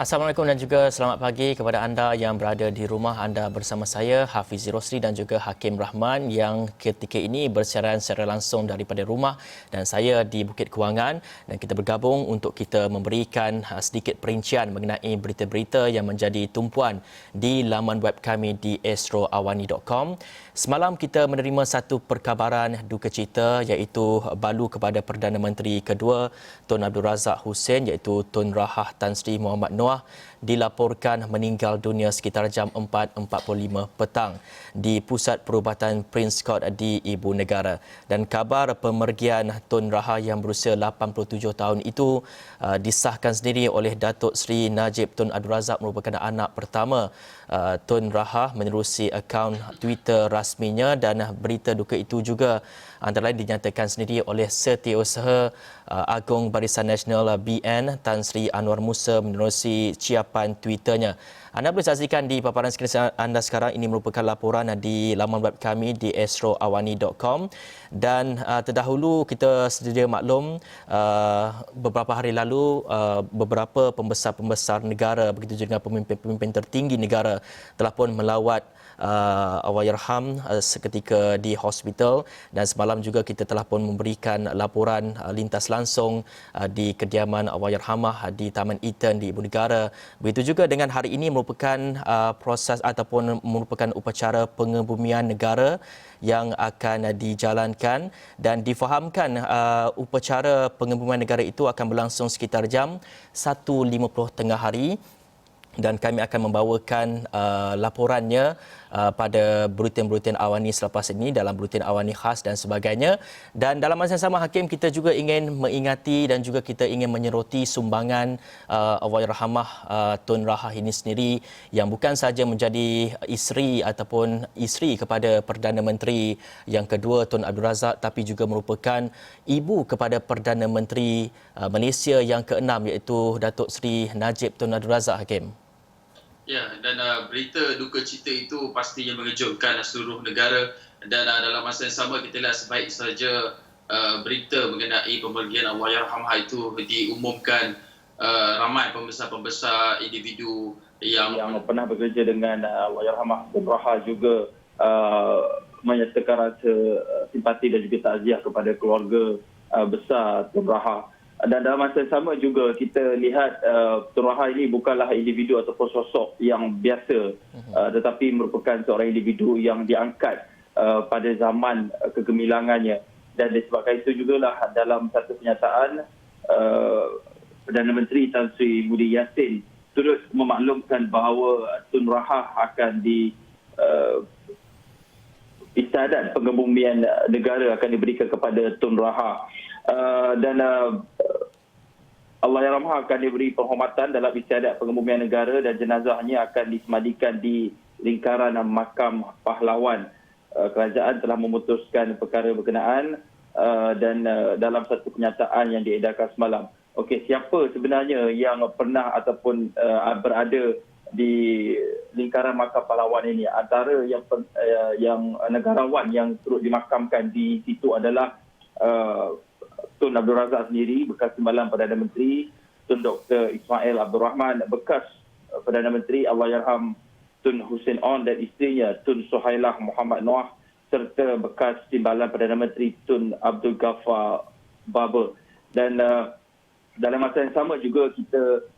Assalamualaikum dan juga selamat pagi kepada anda yang berada di rumah. Anda bersama saya Hafiz Rosli dan juga Hakim Rahman yang ketika ini bersiaran secara langsung daripada rumah dan saya di Bukit Kewangan, dan kita bergabung untuk kita memberikan sedikit perincian mengenai berita-berita yang menjadi tumpuan di laman web kami di astroawani.com. Semalam kita menerima satu perkabaran duka cita, iaitu balu kepada Perdana Menteri kedua Tun Abdul Razak Hussein, iaitu Tun Rahah Tan Sri Muhammad Noah, dilaporkan meninggal dunia sekitar jam 4.45 petang di Pusat Perubatan Prince Court di Ibu Negara. Dan kabar pemergian Tun Rahah yang berusia 87 tahun itu disahkan sendiri oleh Datuk Seri Najib Tun Abdul Razak merupakan anak pertama Tun Rahah menerusi akaun Twitter rasminya, dan berita duka itu juga antara lain dinyatakan sendiri oleh Setiausaha Agung Barisan Nasional BN Tan Sri Anwar Musa menerusi ciapan Twitternya. Anda boleh saksikan di paparan skrin anda sekarang. Ini merupakan laporan di laman web kami di astroawani.com. Dan terdahulu kita sedia maklum beberapa hari lalu beberapa pembesar-pembesar negara, begitu juga pemimpin-pemimpin tertinggi negara telah pun melawat Allahyarham seketika di hospital, dan semalam juga kita telah pun memberikan laporan lintas langsung di kediaman Allahyarhamah di Taman Eaton di Ibu Negara. Begitu juga dengan hari ini merupakan proses ataupun merupakan upacara pengebumian negara yang akan dijalankan, dan difahamkan upacara pengebumian negara itu akan berlangsung sekitar jam 1.50 tengah hari. Dan kami akan membawakan laporannya pada buletin-buletin awani selepas ini, dalam buletin awani khas dan sebagainya. Dan dalam masa yang sama, Hakim, kita juga ingin mengingati dan juga kita ingin menyeroti sumbangan Allahyarhamah Tun Rahah ini sendiri, yang bukan sahaja menjadi isteri ataupun isteri kepada Perdana Menteri yang kedua Tun Abdul Razak, tapi juga merupakan ibu kepada Perdana Menteri Malaysia yang keenam, iaitu Datuk Seri Najib Tun Abdul Razak, Hakim. Ya, dan berita duka cita itu pastinya mengejutkan seluruh negara, dan dalam masa yang sama kita lihat sebaik saja berita mengenai pemergian Allahyarhamah itu diumumkan, ramai pembesar-pembesar individu yang pernah bekerja dengan Allahyarhamah Tun Rahah juga menyatakan rasa simpati dan juga takziah kepada keluarga besar Tun Rahah. Dan dalam masa yang sama juga kita lihat Tun Rahah ini bukanlah individu ataupun sosok yang biasa, tetapi merupakan seorang individu yang diangkat pada zaman kegemilangannya. Dan disebabkan itu jugalah dalam satu kenyataan Perdana Menteri Tan Sri Budi Yassin turut memaklumkan bahawa Tun Rahah akan istiadat pengebumian negara akan diberikan kepada Tun Rahah. Dan Allahyarhamah akan diberi penghormatan dalam istiadat pengebumian negara, dan jenazahnya akan disemadikan di lingkaran makam pahlawan. Kerajaan telah memutuskan perkara berkenaan dan dalam satu kenyataan yang diedarkan semalam. Okey, siapa sebenarnya yang pernah ataupun berada di lingkaran makam pahlawan ini? Antara yang negarawan yang turut dimakamkan di situ adalah Tun Abdul Razak sendiri, bekas Timbalan Perdana Menteri, Tun Dr. Ismail Abdul Rahman, bekas Perdana Menteri Allahyarham Tun Hussein On dan isterinya Tun Suhailah Muhammad Noah, serta bekas Timbalan Perdana Menteri Tun Abdul Ghaffar Baber. Dan dalam masa yang sama juga kita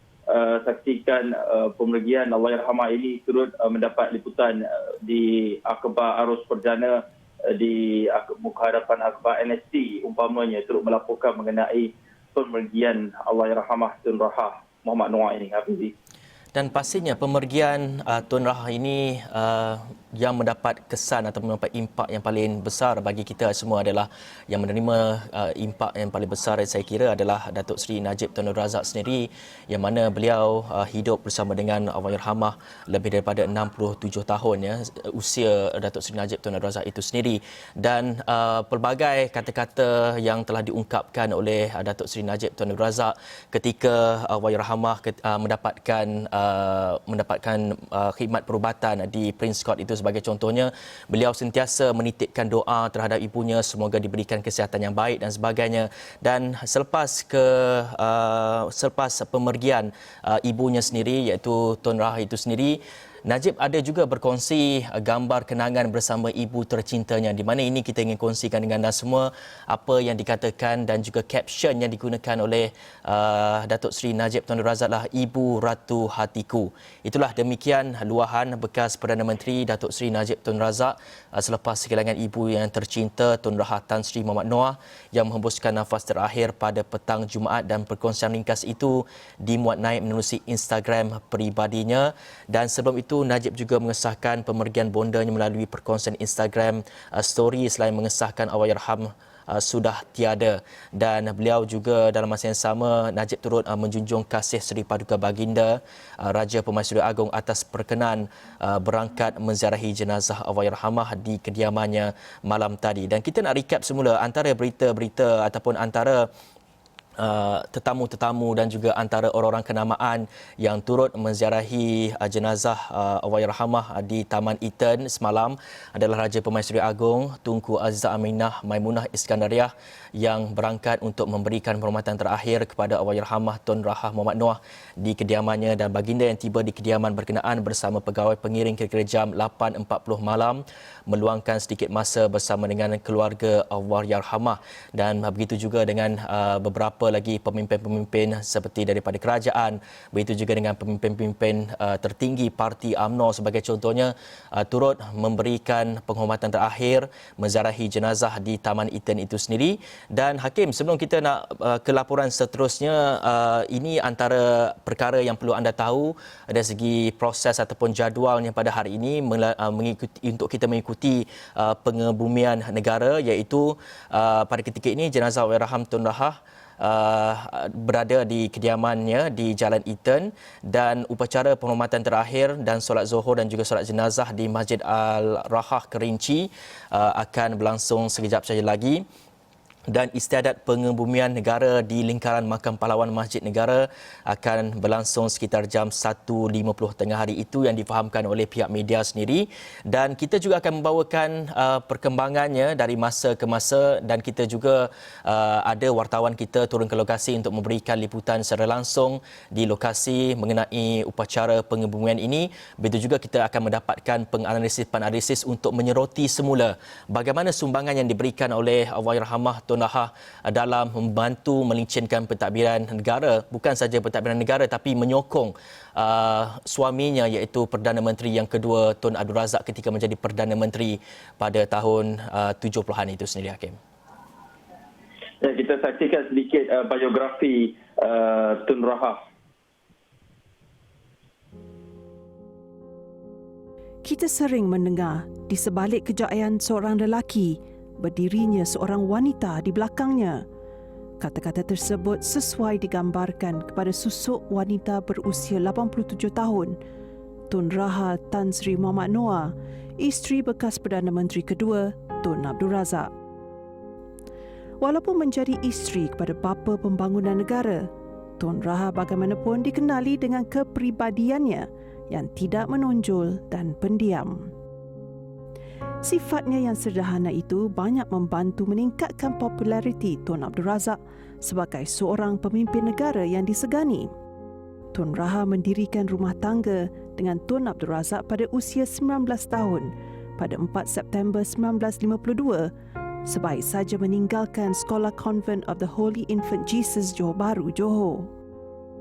saksikan pemergian Allahyarhamah ini turut mendapat liputan di akhbar arus perdana di muka hadapan akhbar NST, umpamanya turut melaporkan mengenai pemergian Allahyarhamah Tun Rahah Muhammad Noah ini, Hafizi. Dan pastinya pemergian Tun Rahah ini yang mendapat kesan atau mendapat impak yang paling besar bagi kita semua adalah, yang menerima impak yang paling besar saya kira adalah Datuk Seri Najib Tun Abdul Razak sendiri, yang mana beliau hidup bersama dengan Allahyarhamah lebih daripada 67 tahun, ya, usia Datuk Seri Najib Tun Abdul Razak itu sendiri. Dan pelbagai kata-kata yang telah diungkapkan oleh Datuk Seri Najib Tun Abdul Razak ketika Allahyarhamah mendapatkan khidmat perubatan di Prince Court itu sebagai contohnya. Beliau sentiasa menitipkan doa terhadap ibunya semoga diberikan kesihatan yang baik dan sebagainya. Dan selepas pemergian ibunya sendiri iaitu Tun Raha itu sendiri, Najib ada juga berkongsi gambar kenangan bersama ibu tercintanya, di mana ini kita ingin kongsikan dengan anda semua apa yang dikatakan dan juga caption yang digunakan oleh Datuk Seri Najib Tun Razak lah, Ibu Ratu Hatiku. Itulah demikian luahan bekas Perdana Menteri Datuk Seri Najib Tun Razak selepas kehilangan ibu yang tercinta Tun Raha Tan Sri Mohamad Noor yang menghembuskan nafas terakhir pada petang Jumaat, dan perkongsian ringkas itu dimuat naik menerusi Instagram peribadinya. Dan sebelum itu Najib juga mengesahkan pemergian bondanya melalui perkongsian Instagram story selain mengesahkan Allahyarham sudah tiada. Dan beliau juga dalam masa yang sama, Najib turut menjunjung kasih Seri Paduka Baginda Raja Pemaisuri Agong atas perkenan berangkat menziarahi jenazah Allahyarhamah di kediamannya malam tadi. Dan kita nak recap semula antara berita-berita ataupun antara tetamu-tetamu dan juga antara orang-orang kenamaan yang turut menziarahi jenazah Allahyarhamah di Taman Eaton semalam adalah Raja Pemaisuri Agong Tunku Azizah Aminah Maimunah Iskandariah yang berangkat untuk memberikan penghormatan terakhir kepada Allahyarhamah Tun Raha Mohamad Noor di kediamannya. Dan baginda yang tiba di kediaman berkenaan bersama pegawai pengiring kira-kira jam 8.40 malam meluangkan sedikit masa bersama dengan keluarga Allahyarhamah. Dan begitu juga dengan beberapa lagi pemimpin-pemimpin seperti daripada kerajaan, begitu juga dengan pemimpin-pemimpin tertinggi parti UMNO sebagai contohnya, turut memberikan penghormatan terakhir menziarahi jenazah di Taman Eaton itu sendiri. Dan Hakim, sebelum kita nak ke laporan seterusnya, ini antara perkara yang perlu anda tahu dari segi proses ataupun jadualnya pada hari ini untuk kita mengikuti pengebumian negara, iaitu pada ketika ini jenazah Allahyarham Tun Raha berada di kediamannya di Jalan Eaton, dan upacara penghormatan terakhir dan solat Zuhur dan juga solat jenazah di Masjid Al-Rahah Kerinci akan berlangsung sekejap saja lagi. Dan istiadat pengebumian negara di lingkaran Makam Pahlawan Masjid Negara akan berlangsung sekitar jam 1.50 tengah hari, itu yang difahamkan oleh pihak media sendiri. Dan kita juga akan membawakan perkembangannya dari masa ke masa, dan kita juga ada wartawan kita turun ke lokasi untuk memberikan liputan secara langsung di lokasi mengenai upacara pengebumian ini. Begitu juga kita akan mendapatkan penganalisis untuk menyeroti semula bagaimana sumbangan yang diberikan oleh Allahyarhamah Tun Raha dalam membantu melincinkan pentadbiran negara, bukan saja pentadbiran negara tapi menyokong suaminya iaitu Perdana Menteri yang kedua Tun Abdul Razak ketika menjadi Perdana Menteri pada tahun 70-an itu sendiri, Hakim. Ya, kita saksikan sedikit biografi Tun Raha. Kita sering mendengar di sebalik kejayaan seorang lelaki berdirinya seorang wanita di belakangnya. Kata-kata tersebut sesuai digambarkan kepada susuk wanita berusia 87 tahun, Tun Raha Tan Sri Mohamad Noor, isteri bekas Perdana Menteri kedua Tun Abdul Razak. Walaupun menjadi isteri kepada bapa pembangunan negara, Tun Raha bagaimanapun dikenali dengan kepribadiannya yang tidak menonjol dan pendiam. Sifatnya yang sederhana itu banyak membantu meningkatkan populariti Tun Abdul Razak sebagai seorang pemimpin negara yang disegani. Tun Raha mendirikan rumah tangga dengan Tun Abdul Razak pada usia 19 tahun pada 4 September 1952, sebaik saja meninggalkan Sekolah Convent of the Holy Infant Jesus Johor Bahru, Johor.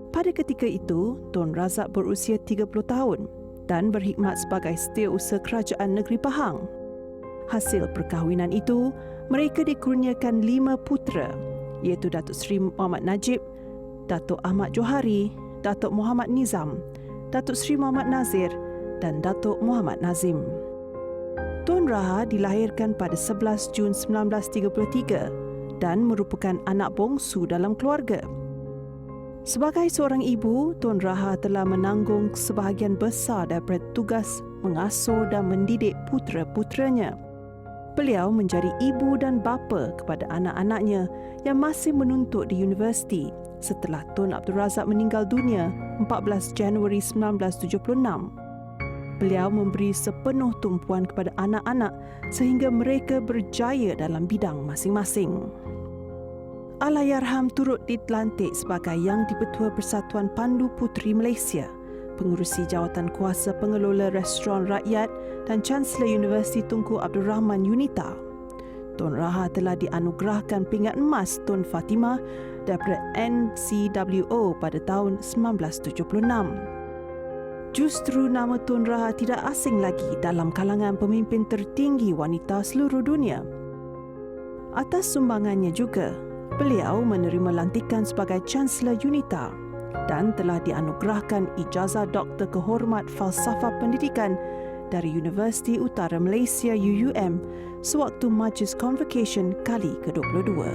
Pada ketika itu, Tun Razak berusia 30 tahun dan berkhidmat sebagai setiausaha Kerajaan Negeri Pahang. Hasil perkahwinan itu, mereka dikurniakan 5 putera, iaitu Datuk Seri Muhammad Najib, Datuk Ahmad Johari, Datuk Muhammad Nizam, Datuk Seri Muhammad Nazir dan Datuk Muhammad Nazim. Tun Raha dilahirkan pada 11 Jun 1933 dan merupakan anak bongsu dalam keluarga. Sebagai seorang ibu, Tun Raha telah menanggung sebahagian besar daripada tugas mengasuh dan mendidik putera-puteranya. Beliau menjadi ibu dan bapa kepada anak-anaknya yang masih menuntut di universiti setelah Tun Abdul Razak meninggal dunia 14 Januari 1976. Beliau memberi sepenuh tumpuan kepada anak-anak sehingga mereka berjaya dalam bidang masing-masing. Allahyarham turut dilantik sebagai Yang di-Pertua Persatuan Pandu Puteri Malaysia, Pengerusi Jawatan Kuasa Pengelola Restoran Rakyat dan Chancellor Universiti Tunku Abdul Rahman UNITA. Tun Raha telah dianugerahkan pingat emas Tun Fatimah daripada NCWO pada tahun 1976. Justru nama Tun Raha tidak asing lagi dalam kalangan pemimpin tertinggi wanita seluruh dunia. Atas sumbangannya juga, beliau menerima lantikan sebagai Chancellor UNITA dan telah dianugerahkan ijazah Doktor Kehormat Falsafah Pendidikan dari Universiti Utara Malaysia UUM sewaktu Majlis Convocation kali ke-22.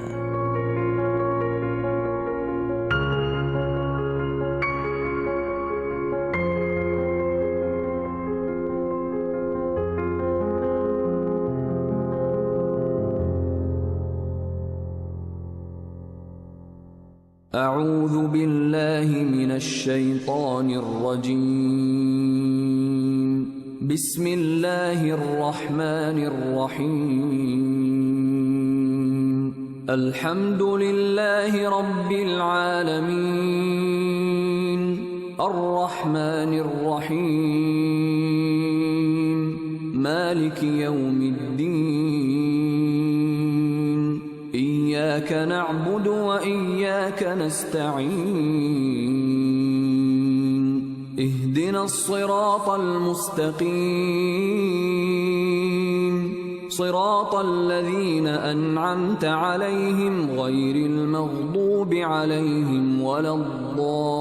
أعوذ بالله من الشيطان الرجيم بسم الله الرحمن الرحيم الحمد لله رب العالمين الرحمن الرحيم مالك يوم الدين إياك نعبد وإياك نستعين اهدنا الصراط المستقيم صراط الذين أنعمت عليهم غير المغضوب عليهم ولا الضالين.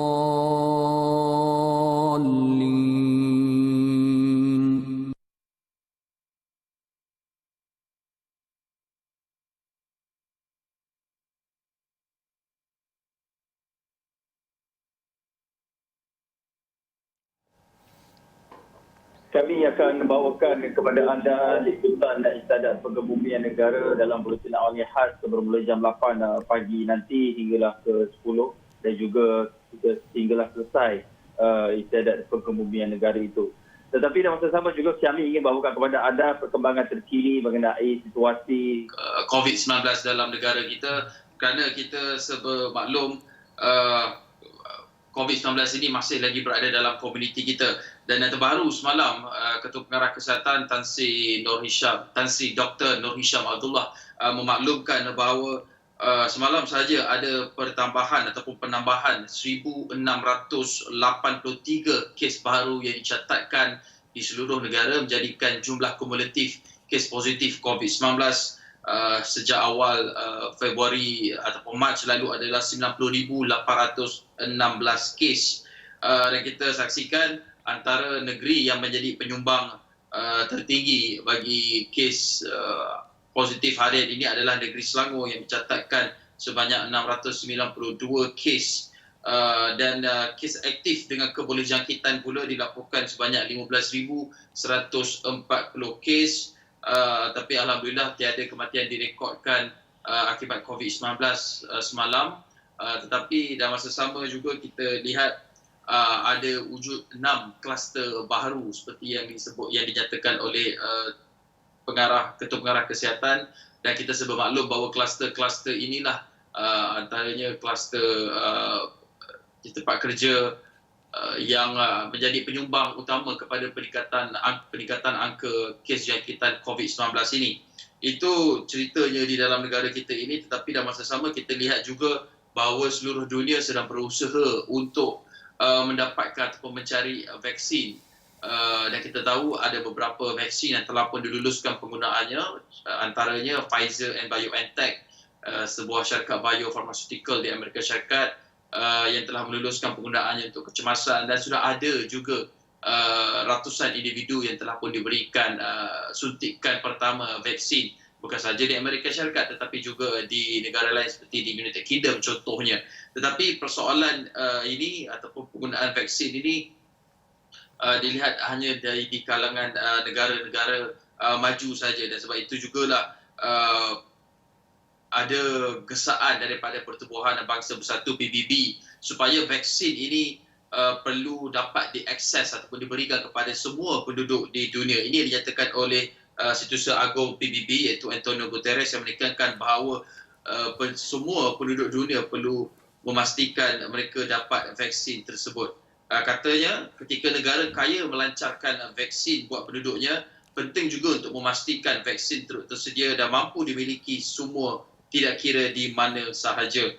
Kami akan membawakan kepada anda liputan dan istiadat pengebumian negara dalam buletin awal khas bermula jam 8 pagi nanti hinggalah ke 10 dan juga hinggalah selesai istiadat pengebumian negara itu. Tetapi dalam masa sama juga kami ingin bawakan kepada anda perkembangan terkini mengenai situasi COVID-19 dalam negara kita, kerana kita maklum COVID-19 ini masih lagi berada dalam komuniti kita. Dan yang terbaru semalam, Ketua Pengarah Kesihatan Tan Sri Dr. Nur Hisham Abdullah memaklumkan bahawa semalam saja ada penambahan 1,683 kes baru yang dicatatkan di seluruh negara, menjadikan jumlah kumulatif kes positif COVID-19 sejak awal Februari ataupun Mac lalu adalah 90,816 kes. Dan kita saksikan antara negeri yang menjadi penyumbang tertinggi bagi kes positif harian ini adalah negeri Selangor yang mencatatkan sebanyak 692 kes. Dan kes aktif dengan kebolehjangkitan pula dilaporkan sebanyak 15,140 kes. Tapi alhamdulillah tiada kematian direkodkan akibat COVID-19 semalam. Tetapi dalam masa sama juga kita lihat ada wujud 6 kluster baru seperti yang dinyatakan oleh Ketua Pengarah Kesihatan, dan kita bermaklum bahawa kluster-kluster inilah antaranya kluster tempat kerja yang menjadi penyumbang utama kepada peningkatan angka kes jangkitan COVID-19 ini. Itu ceritanya di dalam negara kita ini, tetapi dalam masa sama kita lihat juga bahawa seluruh dunia sedang berusaha untuk mendapatkan ataupun mencari vaksin. Dan kita tahu ada beberapa vaksin yang telah pun diluluskan penggunaannya, antaranya Pfizer and BioNTech, sebuah syarikat biofarmaceutical di Amerika Syarikat yang telah meluluskan penggunaannya untuk kecemasan, dan sudah ada juga ratusan individu yang telah pun diberikan suntikan pertama vaksin, bukan sahaja di Amerika Syarikat tetapi juga di negara lain seperti di United Kingdom contohnya. Tetapi persoalan ini ataupun penggunaan vaksin ini dilihat hanya di kalangan negara-negara maju saja, dan sebab itu jugalah ada gesaan daripada Pertubuhan Bangsa Bersatu PBB supaya vaksin ini perlu dapat diakses ataupun diberikan kepada semua penduduk di dunia. Ini yang dinyatakan oleh Setiausaha Agung PBB iaitu Antonio Guterres yang menekankan bahawa semua penduduk dunia perlu memastikan mereka dapat vaksin tersebut. Katanya ketika negara kaya melancarkan vaksin buat penduduknya, penting juga untuk memastikan vaksin tersedia dan mampu dimiliki semua, tidak kira di mana sahaja.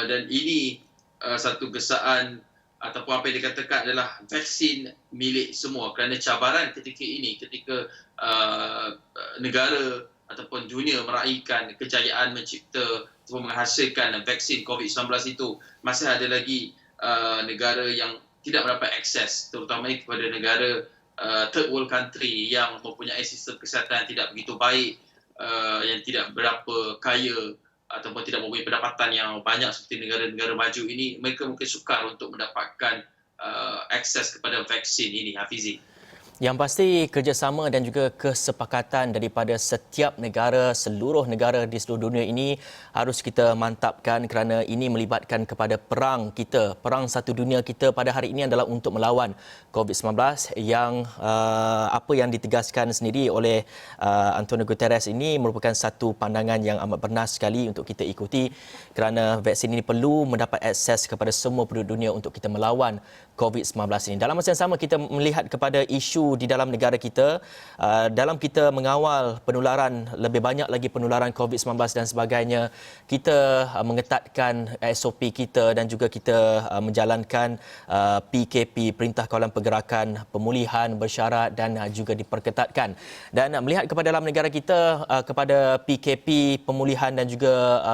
Dan ini satu gesaan ataupun apa yang dikatakan adalah vaksin milik semua, kerana cabaran ketika ini, ketika negara ataupun dunia meraihkan kejayaan mencipta ataupun menghasilkan vaksin COVID-19 itu, masih ada lagi negara yang tidak mendapat akses, terutamanya kepada negara third world country yang mempunyai sistem kesihatan yang tidak begitu baik, yang tidak berapa kaya ataupun tidak mempunyai pendapatan yang banyak seperti negara-negara maju ini. Mereka mungkin sukar untuk mendapatkan akses kepada vaksin ini, Hafizi. Yang pasti kerjasama dan juga kesepakatan daripada setiap negara, seluruh negara di seluruh dunia ini harus kita mantapkan, kerana ini melibatkan kepada perang kita. Perang satu dunia kita pada hari ini adalah untuk melawan COVID-19 yang apa yang ditegaskan sendiri oleh Antonio Guterres ini merupakan satu pandangan yang amat bernas sekali untuk kita ikuti, kerana vaksin ini perlu mendapat akses kepada semua penduduk dunia untuk kita melawan COVID-19 ini. Dalam masa yang sama kita melihat kepada isu di dalam negara kita, dalam kita mengawal penularan, lebih banyak lagi penularan COVID-19 dan sebagainya, kita mengetatkan SOP kita dan juga kita menjalankan PKP, Perintah Kawalan Pergerakan Pemulihan Bersyarat, dan juga diperketatkan. Dan melihat kepada dalam negara kita, kepada PKP pemulihan dan juga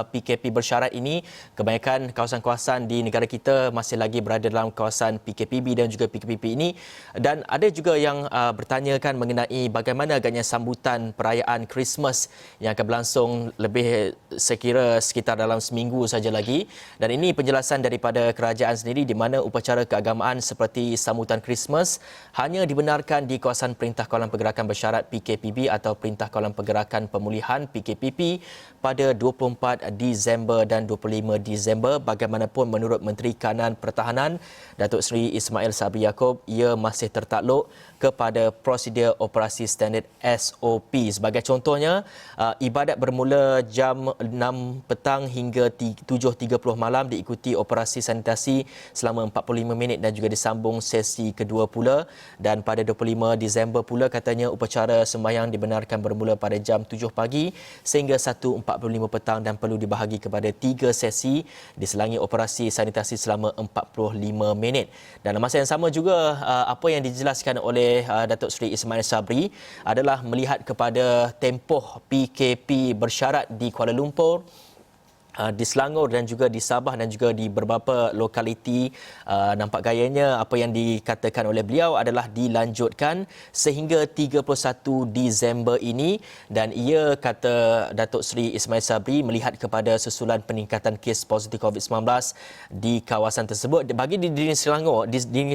PKP bersyarat ini, kebanyakan kawasan-kawasan di negara kita masih lagi berada dalam kawasan PKPB dan juga PKPP ini. Dan ada juga yang bertanyakan mengenai bagaimana agaknya sambutan perayaan Christmas yang akan berlangsung lebih sekira sekitar dalam seminggu saja lagi. Dan ini penjelasan daripada kerajaan sendiri, di mana upacara keagamaan seperti sambutan Christmas hanya dibenarkan di kawasan Perintah Kawalan Pergerakan Bersyarat PKPB atau Perintah Kawalan Pergerakan Pemulihan PKPP pada 24 Disember dan 25 Disember. Bagaimanapun menurut Menteri Kanan Pertahanan Datuk Seri Ismail Sabri Yaakob, ia masih tertakluk kepada prosedur operasi standard SOP. Sebagai contohnya, ibadat bermula jam 6 petang hingga 7.30 malam, diikuti operasi sanitasi selama 45 minit dan juga disambung sesi kedua pula. Dan pada 25 Disember pula katanya upacara sembahyang dibenarkan bermula pada jam 7 pagi sehingga 1.45 petang dan perlu dibahagi kepada 3 sesi diselangi operasi sanitasi selama 45 minit. Dan masa yang sama juga apa yang dijelaskan oleh Datuk Seri Ismail Sabri adalah melihat kepada tempoh PKP bersyarat di Kuala Lumpur, di Selangor dan juga di Sabah dan juga di beberapa lokaliti. Nampak gayanya apa yang dikatakan oleh beliau adalah dilanjutkan sehingga 31 Disember ini, dan ia, kata Datuk Seri Ismail Sabri, melihat kepada susulan peningkatan kes positif COVID-19 di kawasan tersebut. Bagi di Negeri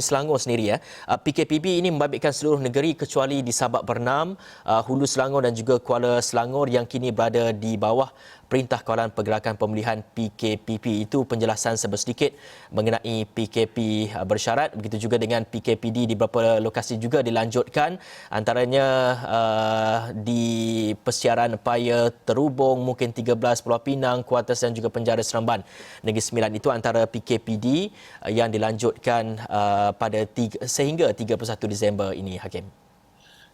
Selangor sendiri, PKPB ini membabitkan seluruh negeri kecuali di Sabak Bernam, Hulu Selangor dan juga Kuala Selangor yang kini berada di bawah Perintah Kawalan Pergerakan Pemulihan PKPP. Itu penjelasan sedikit mengenai PKP bersyarat. Begitu juga dengan PKPD di beberapa lokasi juga dilanjutkan, antaranya di Persiaran Paya, Terubong, mungkin 13, Pulau Pinang, Kuartus dan juga Penjara Seremban Negeri Sembilan. Itu antara PKPD yang dilanjutkan pada sehingga 31 Disember ini, Hakim.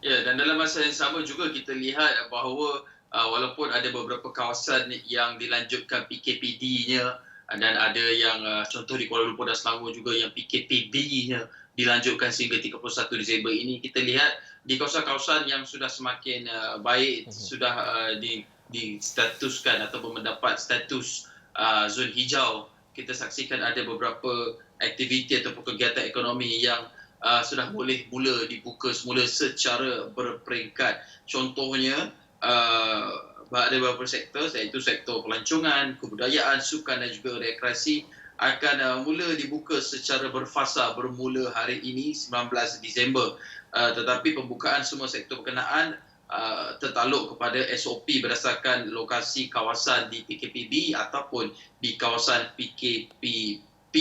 Ya, dan dalam masa yang sama juga kita lihat bahawa walaupun ada beberapa kawasan yang dilanjutkan PKPD-nya dan ada yang contoh di Kuala Lumpur dan Selangor juga yang PKPB-nya dilanjutkan sehingga 31 Disember ini, kita lihat di kawasan-kawasan yang sudah semakin baik, sudah distatuskan ataupun mendapat status zon hijau, kita saksikan ada beberapa aktiviti ataupun kegiatan ekonomi yang sudah boleh mula dibuka semula secara berperingkat. Contohnya, ada beberapa sektor, iaitu sektor pelancongan, kebudayaan, sukan dan juga rekreasi akan mula dibuka secara berfasa bermula hari ini 19 Disember. Tetapi pembukaan semua sektor berkenaan tertakluk kepada SOP berdasarkan lokasi kawasan di PKPB ataupun di kawasan PKPP.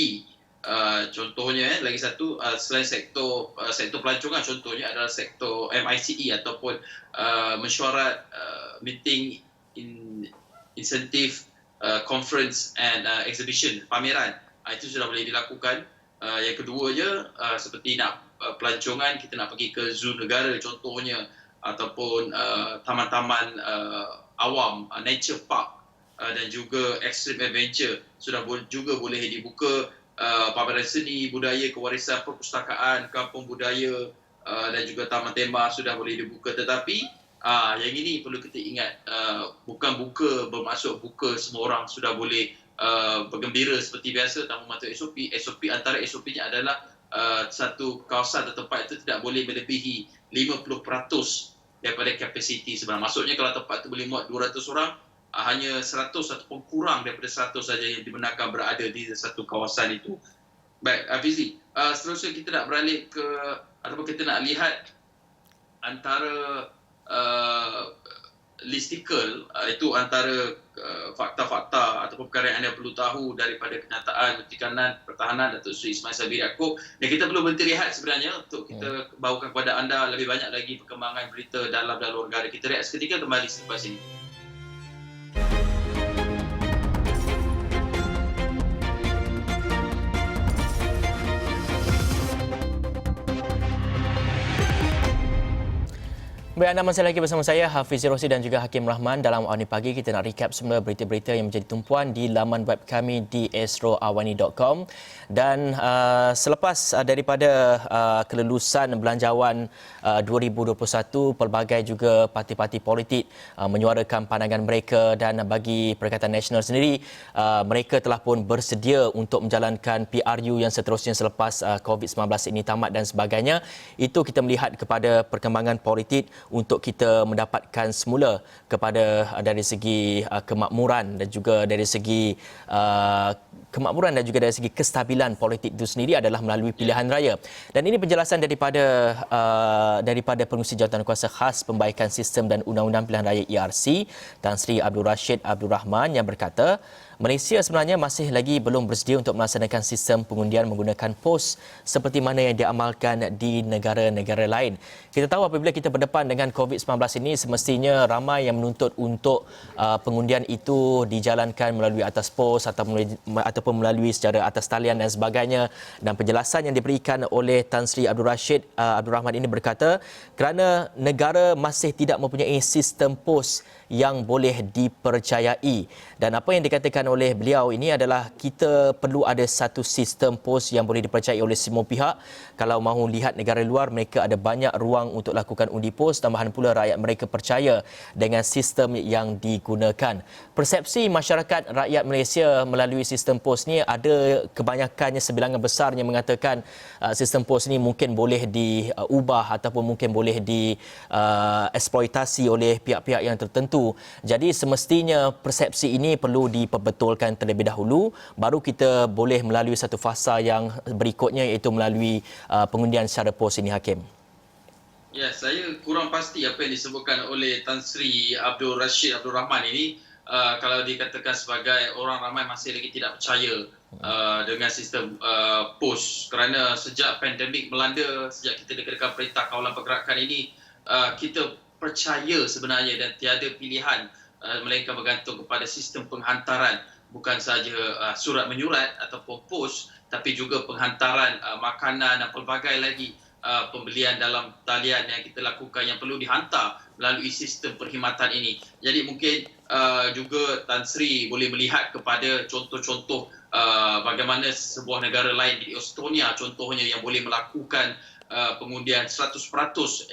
Contohnya lagi satu, selain sektor pelancongan, contohnya adalah sektor MICE ataupun mesyuarat, meeting, insentif, conference and exhibition, pameran. Itu sudah boleh dilakukan. Yang keduanya, seperti nak pelancongan, kita nak pergi ke zoo negara contohnya, ataupun taman-taman awam, nature park, dan juga extreme adventure sudah juga boleh dibuka. Pameran seni, budaya, kewarisan perpustakaan, kampung budaya, dan juga taman tema sudah boleh dibuka. Tetapi yang ini perlu kita ingat, bukan buka bermaksud buka semua orang sudah boleh bergembira seperti biasa tanpa mematuhi SOP. Antara SOP-nya adalah satu kawasan atau tempat itu tidak boleh melebihi 50% daripada kapasiti sebenarnya. Maksudnya kalau tempat itu boleh muat 200 orang, hanya 100 ataupun kurang daripada 100 saja yang dibenarkan berada di satu kawasan itu. Baik, Hafizi, seterusnya kita nak beralih ke, ataupun kita nak lihat antara listicle, itu antara fakta-fakta ataupun perkara yang anda perlu tahu daripada kenyataan Menteri Kanan Pertahanan Datuk Seri Ismail Sabri Yaakob. Dan kita perlu berhenti rehat sebenarnya untuk kita bawakan kepada anda lebih banyak lagi perkembangan berita dalam dan luar negara. Kita rehat seketika, kembali selepas ini. Baik, anda masih lagi bersama saya, Hafiz Rosli dan juga Hakim Rahman. Dalam Awani Pagi, kita nak recap semula berita-berita yang menjadi tumpuan di laman web kami di astroawani.com. Dan selepas daripada kelulusan belanjawan 2021, pelbagai juga parti-parti politik menyuarakan pandangan mereka, dan bagi Perikatan Nasional sendiri, mereka telah pun bersedia untuk menjalankan PRU yang seterusnya selepas COVID-19 ini tamat dan sebagainya. Itu kita melihat kepada perkembangan politik untuk kita mendapatkan semula kepada dari segi kemakmuran dan juga dari segi kemakmuran dan juga dari segi kestabilan politik itu sendiri adalah melalui pilihan raya. Dan ini penjelasan daripada Pengerusi Jawatankuasa Khas Pembaikan Sistem dan Undang-Undang Pilihan Raya ERC, Tan Sri Abdul Rashid Abdul Rahman, yang berkata Malaysia sebenarnya masih lagi belum bersedia untuk melaksanakan sistem pengundian menggunakan pos seperti mana yang diamalkan di negara-negara lain. Kita tahu apabila kita berdepan dengan COVID-19 ini, semestinya ramai yang menuntut untuk pengundian itu dijalankan melalui atas pos ataupun melalui secara atas talian dan sebagainya. Dan penjelasan yang diberikan oleh Tan Sri Abdul Rashid Abdul Rahman ini berkata, kerana negara masih tidak mempunyai sistem pos yang boleh dipercayai. Dan apa yang dikatakan oleh beliau ini adalah kita perlu ada satu sistem pos yang boleh dipercayai oleh semua pihak. Kalau mahu lihat negara luar, mereka ada banyak ruang untuk lakukan undi pos. Tambahan pula rakyat mereka percaya dengan sistem yang digunakan. Persepsi masyarakat rakyat Malaysia melalui sistem pos ni ada kebanyakannya, sebilangan besarnya mengatakan sistem pos ni mungkin boleh diubah ataupun mungkin boleh dieksploitasi oleh pihak-pihak yang tertentu. Jadi semestinya persepsi ini perlu diperbetulkan terlebih dahulu, baru kita boleh melalui satu fasa yang berikutnya, iaitu melalui pengundian secara pos ini, Hakim. Ya, saya kurang pasti apa yang disebutkan oleh Tan Sri Abdul Rashid Abdul Rahman ini. Kalau dikatakan sebagai orang ramai masih lagi tidak percaya dengan sistem pos, kerana sejak pandemik melanda, sejak kita dekat Perintah Kawalan Pergerakan ini, kita percaya sebenarnya dan tiada pilihan melainkan bergantung kepada sistem penghantaran, bukan sahaja surat menyurat ataupun pos, tapi juga penghantaran makanan dan pelbagai lagi pembelian dalam talian yang kita lakukan yang perlu dihantar melalui sistem perkhidmatan ini. Jadi mungkin juga Tan Sri boleh melihat kepada contoh-contoh bagaimana sebuah negara lain di Estonia contohnya yang boleh melakukan pengundian 100%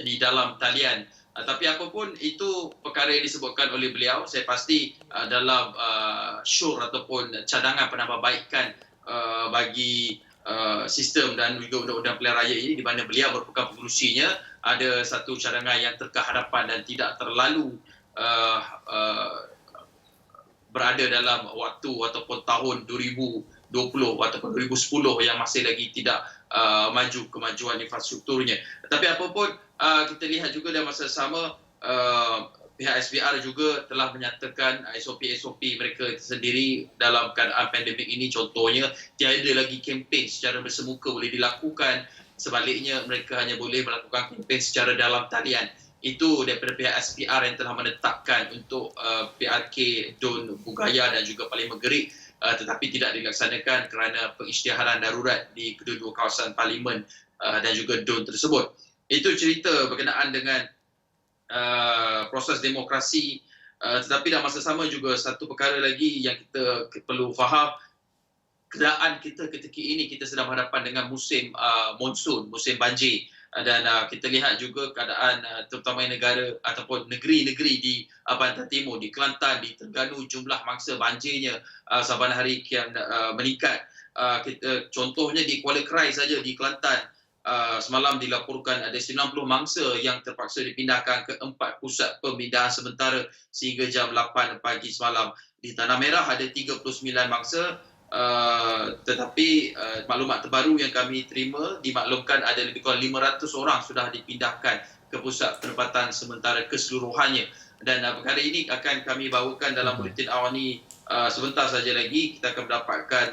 di dalam talian. Tapi apapun itu perkara yang disebutkan oleh beliau, saya pasti dalam syur ataupun cadangan penambahbaikan bagi sistem dan juga undang-undang pilihan raya ini, di mana beliau merupakan pengerusinya, ada satu cadangan yang terkehadapan dan tidak terlalu berada dalam waktu ataupun tahun 2020 ataupun 2010 yang masih lagi tidak maju kemajuan infrastrukturnya. Tetapi apapun, kita lihat juga dalam masa sama pihak SPR juga telah menyatakan SOP-SOP mereka sendiri dalam keadaan pandemik ini. Contohnya, tiada lagi kempen secara bersemuka boleh dilakukan. Sebaliknya, mereka hanya boleh melakukan kempen secara dalam talian. Itu daripada pihak SPR yang telah menetapkan untuk PRK Dun Bugaya dan juga Parlimen Gerik, tetapi tidak dilaksanakan kerana pengisytiharan darurat di kedua-dua kawasan Parlimen dan juga Dun tersebut. Itu cerita berkenaan dengan proses demokrasi, tetapi dalam masa sama juga satu perkara lagi yang kita perlu faham, keadaan kita ketika ini kita sedang berhadapan dengan musim monsun, musim banjir, dan kita lihat juga keadaan terutama negara ataupun negeri-negeri di Pantai Timur, di Kelantan, di Terengganu, jumlah mangsa banjirnya saban hari kian meningkat. Contohnya di Kuala Krai saja di Kelantan, semalam dilaporkan ada 90 mangsa yang terpaksa dipindahkan ke 4 pusat pemindahan sementara sehingga jam 8 pagi semalam. Di Tanah Merah ada 39 mangsa, tetapi maklumat terbaru yang kami terima dimaklumkan ada lebih kurang 500 orang sudah dipindahkan ke pusat penempatan sementara keseluruhannya. Dan perkara ini akan kami bawakan dalam buletin awani sebentar saja lagi. Kita akan mendapatkan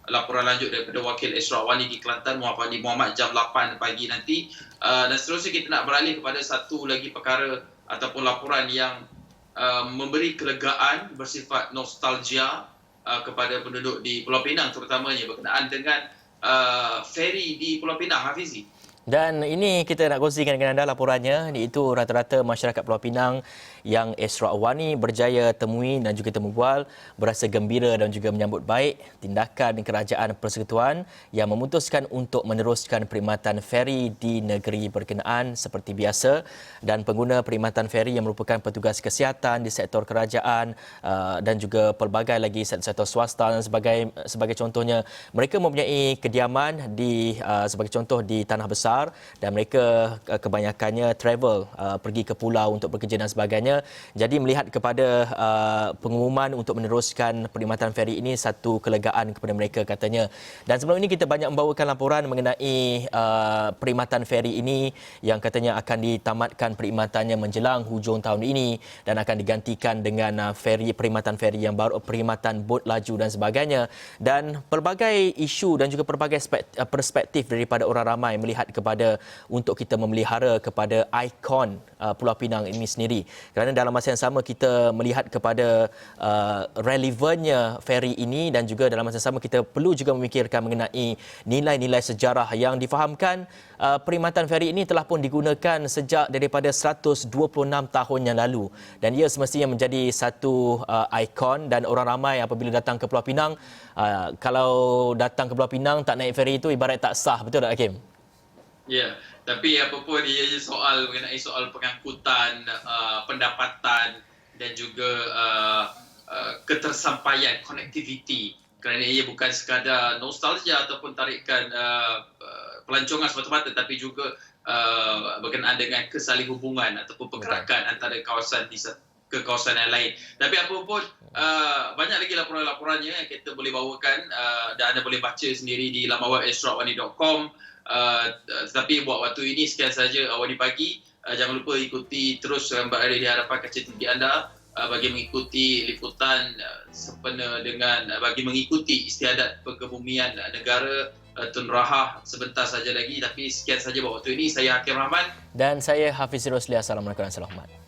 laporan lanjut daripada Wakil Esra Awani di Kelantan, Muhammad Muhammad, jam 8 pagi nanti. Dan seterusnya kita nak beralih kepada satu lagi perkara ataupun laporan yang memberi kelegaan bersifat nostalgia kepada penduduk di Pulau Pinang, terutamanya berkenaan dengan feri di Pulau Pinang, Hafizi. Dan ini kita nak kongsikan dengan anda laporannya, iaitu rata-rata masyarakat Pulau Pinang yang Esra Awani berjaya temui dan juga temu bual berasa gembira dan juga menyambut baik tindakan Kerajaan Persekutuan yang memutuskan untuk meneruskan perkhidmatan feri di negeri berkenaan seperti biasa, dan pengguna perkhidmatan feri yang merupakan petugas kesihatan di sektor kerajaan dan juga pelbagai lagi sektor swasta dan sebagai contohnya, mereka mempunyai kediaman di sebagai contoh di Tanah Besar, dan mereka kebanyakannya travel pergi ke pulau untuk bekerja dan sebagainya. Jadi melihat kepada pengumuman untuk meneruskan perkhidmatan feri ini satu kelegaan kepada mereka, katanya. Dan sebelum ini kita banyak membawakan laporan mengenai perkhidmatan feri ini yang katanya akan ditamatkan perkhidmatannya menjelang hujung tahun ini dan akan digantikan dengan perkhidmatan feri yang baru, perkhidmatan bot laju dan sebagainya. Dan pelbagai isu dan juga pelbagai perspektif daripada orang ramai melihat kepada untuk kita memelihara kepada ikon Pulau Pinang ini sendiri. Kerana dalam masa yang sama kita melihat kepada relevannya feri ini, dan juga dalam masa yang sama kita perlu juga memikirkan mengenai nilai-nilai sejarah yang difahamkan. Perkhidmatan feri ini telah pun digunakan sejak daripada 126 tahun yang lalu, dan ia semestinya menjadi satu ikon, dan orang ramai apabila datang ke Pulau Pinang, kalau datang ke Pulau Pinang tak naik feri itu ibarat tak sah, betul tak Hakim? Ya, tapi apapun ia soal mengenai soal pengangkutan, pendapatan dan juga ketersampaian, connectivity, kerana ia bukan sekadar nostalgia ataupun tarikan pelancongan semata-mata, tapi juga berkenaan dengan kesalih hubungan ataupun pergerakan antara kawasan ke kawasan yang lain. Tapi apapun, banyak lagi laporan-laporannya yang kita boleh bawakan dan anda boleh baca sendiri di laman web esrawani.com. Tetapi buat waktu ini sekian saja Awani Pagi. Jangan lupa ikuti terus berada di hadapan kaca TV anda bagi mengikuti liputan sempena dengan bagi mengikuti istiadat pengebumian negara Tun Rahah sebentar saja lagi. Tapi sekian saja buat waktu ini. Saya Hakim Rahman dan saya Hafiz Rosli. Assalamualaikum warahmatullahi wabarakatuh.